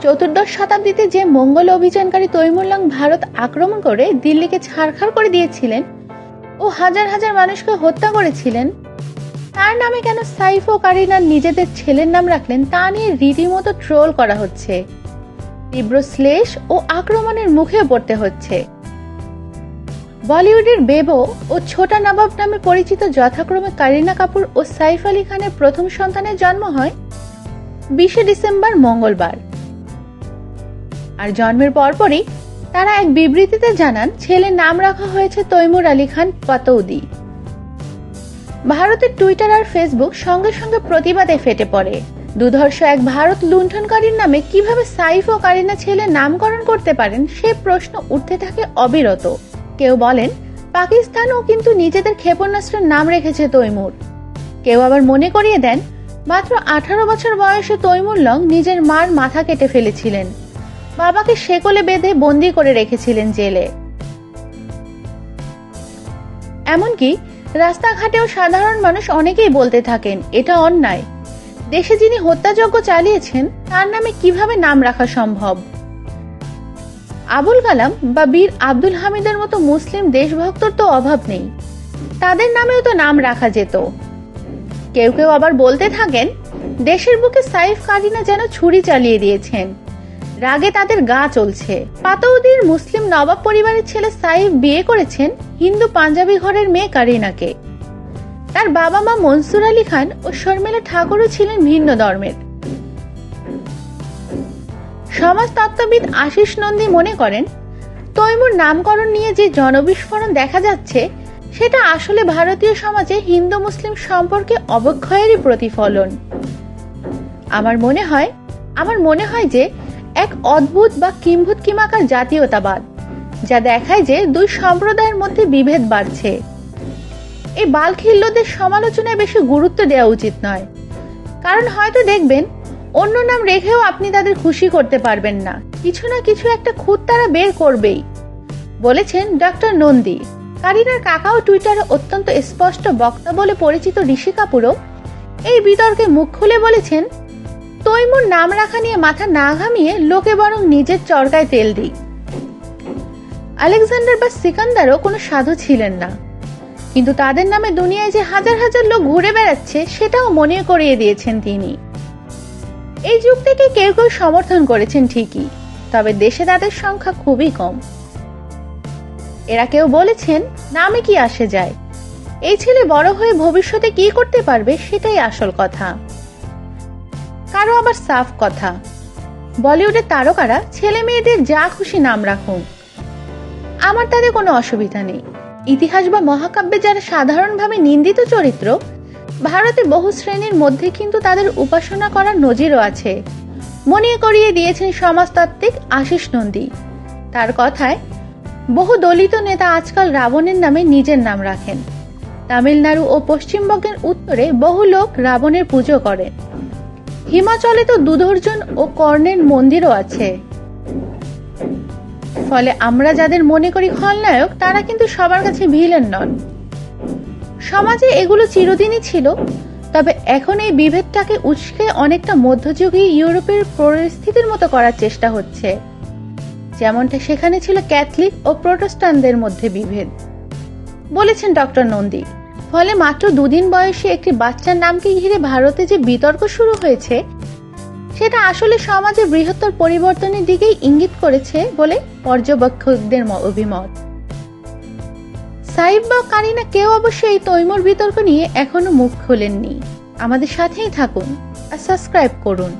চতুর্দশ শতাব্দীতে যে মঙ্গল অভিযানকারী তৈমুরলং ভারত আক্রমণ করে দিল্লিকে ছারখার করে দিয়েছিলেন ও হাজার হাজার মানুষকে হত্যা করেছিলেন, তার নামে কেন সাইফ ও কারিনা নিজেদের ছেলের নাম রাখলেন তা নিয়ে রীতিমতো ট্রোল করা হচ্ছে। তীব্র শ্লেষ ও আক্রমণের মুখে পড়তে হচ্ছে। বলিউডের বেবো ও ছোটা নবাব নামে পরিচিত যথাক্রমে কারিনা কাপুর ও সাইফ আলী খানের প্রথম সন্তানের জন্ম হয় 20 ডিসেম্বর মঙ্গলবার। আর জন্মের পরপরই তারা এক বিবৃতিতে জানান ছেলের নাম রাখা হয়েছে তৈমুর আলী খান পাতৌদি। ভারতের টুইটার আর ফেসবুক সঙ্গে সঙ্গে প্রতিবাদে ফেটে পড়ে। দুধর্ষ এক ভারত লুণ্ঠনকারীর নামে কিভাবে সাইফ ও কারিনা ছেলের নামকরণ করতে পারেন সে প্রশ্ন উঠতে থাকে অবিরত। কেউ বলেন পাকিস্তানও কিন্তু নিজেদের ক্ষেপণাস্ত্রের নাম রেখেছে তৈমুর। কেউ আবার মনে করিয়ে দেন মাত্র 18 বছর বয়সে তৈমুরলং নিজের মার মাথা কেটে ফেলেছিলেন, বাবাকে শেকলে বেঁধে বন্দি করে রেখেছিলেন জেলে। এমনকি রাস্তাঘাটেও সাধারণ মানুষ অনেকেই বলতে থাকেন এটা অন্যায়। দেশে যিনি হত্যাযজ্ঞ চালিয়েছেন তার নামে কিভাবে নাম রাখা সম্ভব। আবুল কালাম বা বীর আব্দুল হামিদের মতো মুসলিম দেশভক্তর তো অভাব নেই, তাদের নামেও তো নাম রাখা যেত। কেউ কেউ আবার বলতে থাকেন দেশের বুকে সাইফ কারিনা যেন ছুরি চালিয়ে দিয়েছেন, রাগে তাদের গা চলছে। পাতৌদির মুসলিম নবাব পরিবারের ছেলে সাইফ বিয়ে করেছেন হিন্দু পাঞ্জাবি ঘরের মেয়ে কারিনাকে। তার বাবা মা মনসুর আলী খান ও শর্মিলা ঠাকুরও ছিলেন ভিন্ন ধর্মের। সমাজতত্ত্ববিদ আশিস নন্দী মনে করেন তৈমুর নামকরণ নিয়ে যে জনবিস্ফোরণ দেখা যাচ্ছে সেটা আসলে ভারতীয় সমাজে হিন্দু মুসলিম সম্পর্কে অবক্ষয়েরই প্রতিফলন। আমার মনে হয় যে এক অদ্ভুত বা কিম্ভূত কিমাকার জাতীয়তাবাদ, যা দেখায় যে দুই সম্প্রদায়ের মধ্যে বিভেদ বাড়ছে। এই বালখিল্যদের সমালোচনায় বেশি গুরুত্ব দেওয়া উচিত নয়, কারণ হয়তো দেখবেন অন্য নাম রেখেও আপনি তাদের খুশি করতে পারবেন না, কিছু না কিছু একটা খুঁত তারা বের করবেই, বলেছেন ডক্টর নন্দী। কারিনার কাকাও টুইটারে অত্যন্ত স্পষ্ট বক্তা বলে পরিচিত ঋষি কাপুরও এই বিতর্কে মুখ খুলে বলেছেন তৈমুর নাম রাখা নিয়ে মাথা না ঘামিয়ে লোকে বরং নিজের চরকায় তেল দিক। আলেকজান্ডার বা সিকান্দারও কোনো সাধু ছিলেন না, কিন্তু তাদের নামে দুনিয়ায় যে হাজার হাজার লোক ঘুরে বেড়াচ্ছে সেটাও মনে করিয়ে দিয়েছেন তিনি। এই যুক্তিকে কেউ কেউ সমর্থন করেছেন ঠিকই, তবে দেশে তাদের সংখ্যা খুবই কম। এরা কেউ বলেছেন নামে কি আসে যায়, এই ছেলে বড় হয়ে ভবিষ্যতে কি করতে পারবে সেটাই আসল কথা। কারো আবার সাফ কথা, বলিউডের তারকারা ছেলে মেয়েদের যা খুশি নাম রাখুন, আমার তাতে কোনো অসুবিধা নেই। ইতিহাস বা মহাকাব্যে যারা সাধারণভাবে নিন্দিত চরিত্র, ভারতে বহু শ্রেণীর মধ্যে কিন্তু তাদের উপাসনা করার নজিরও আছে, মনে করিয়ে দিয়েছেন সমাজতাত্ত্বিক আশিস নন্দী। তার কথায় বহু দলিত নেতা আজকাল রাবণের নামে নিজের নাম রাখেন। তামিলনাড়ু ও পশ্চিমবঙ্গের উত্তরে বহু লোক রাবণের পুজো করেন। হিমাচলে তো দুধর্জন ও কর্ণের মন্দিরও আছে। ফলে আমরা যাদের মনে করি খলনায়ক তারা কিন্তু সবার কাছে ভিলেন নন। সমাজে এগুলো চিরদিনই ছিল, তবে এখন এই বিভেদটাকে উস্কে অনেকটা মধ্যযুগীয় ইউরোপের পরিস্থিতির মতো করার চেষ্টা হচ্ছে, যেমনটা সেখানে ছিল ক্যাথলিক ও প্রোটেস্টান্টদের মধ্যে বিভেদ, বলেছেন ডক্টর নন্দী। ফলে মাত্র 2 দিন বয়সী একটি বাচ্চার নামকে ঘিরে ভারতে যে বিতর্ক শুরু হয়েছে সেটা আসলে সমাজে বৃহত্তর পরিবর্তনের দিকেই ইঙ্গিত করেছে বলে পর্যবেক্ষকদের অভিমত। সাইফ বা কারিনা কেউ অবশ্য এই তৈমুর বিতর্ক নিয়ে এখনো মুখ খোলেননি। আমাদের সাথেই থাকুন আর সাবস্ক্রাইব করুন।